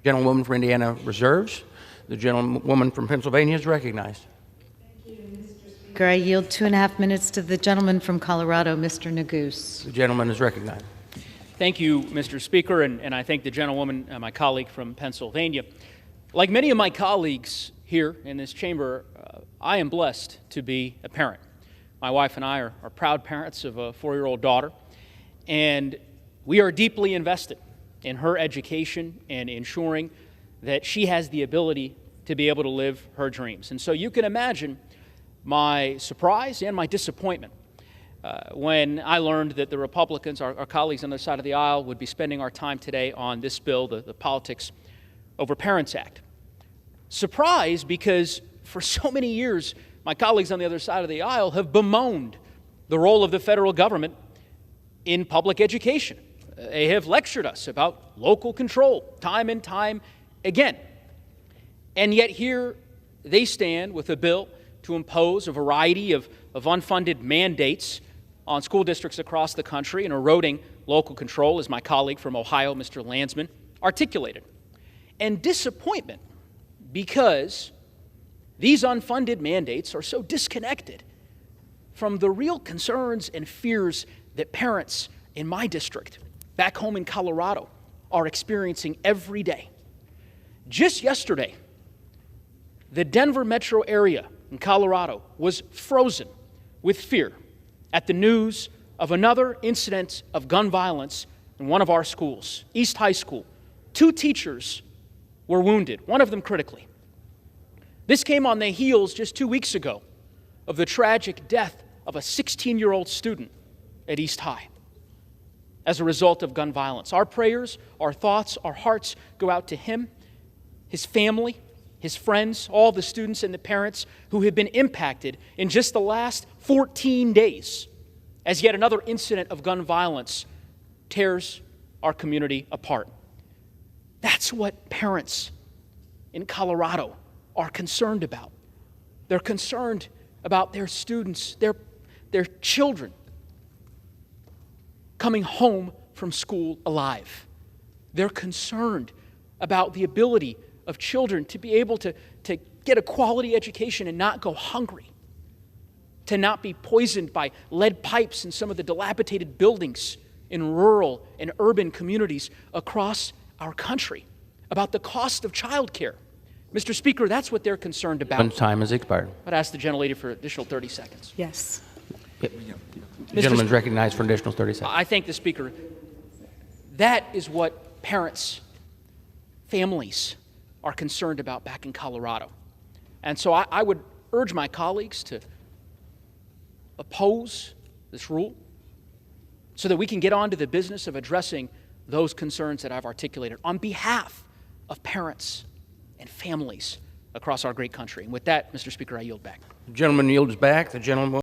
Gentlewoman for Indiana reserves. The gentlewoman from Pennsylvania is recognized. Thank you, Mr. Speaker. I yield 2.5 minutes to the gentleman from Colorado, Mr. Neguse. The gentleman is recognized. Thank you, Mr. Speaker, and I thank the gentlewoman, my colleague from Pennsylvania. Like many of my colleagues here in this chamber, I am blessed to be a parent. My wife and I are proud parents of a 4-year-old daughter, and we are deeply invested in her education and ensuring that she has the ability to be able to live her dreams. And so you can imagine my surprise and my disappointment when I learned that the Republicans, our colleagues on the other side of the aisle, would be spending our time today on this bill, the Politics Over Parents Act. Surprise because for so many years, my colleagues on the other side of the aisle have bemoaned the role of the federal government in public education. They have lectured us about local control time and time again. And yet here they stand with a bill to impose a variety of unfunded mandates on school districts across the country and eroding local control, as my colleague from Ohio, Mr. Landsman, articulated. And disappointment because these unfunded mandates are so disconnected from the real concerns and fears that parents in my district, back home in Colorado, are experiencing every day. Just yesterday, the Denver metro area in Colorado was frozen with fear at the news of another incident of gun violence in one of our schools, East High School. 2 teachers were wounded, one of them critically. This came on the heels just 2 weeks ago of the tragic death of a 16-year-old student at East High as a result of gun violence. Our prayers, our thoughts, our hearts go out to him, his family, his friends, all the students and the parents who have been impacted in just the last 14 days as yet another incident of gun violence tears our community apart. That's what parents in Colorado are concerned about. They're concerned about their students, their children coming home from school alive. They're concerned about the ability of children to be able to get a quality education and not go hungry, to not be poisoned by lead pipes in some of the dilapidated buildings in rural and urban communities across our country, about the cost of childcare. Mr. Speaker, that's what they're concerned about. When time has expired. I'd ask the gentlelady for an additional 30 seconds. Yes. The gentleman is recognized for an additional 30 seconds. I thank the Speaker. That is what parents, families are concerned about back in Colorado. And so I would urge my colleagues to oppose this rule so that we can get on to the business of addressing those concerns that I've articulated on behalf of parents and families across our great country. And with that, Mr. Speaker, I yield back. The gentleman yields back. The gentleman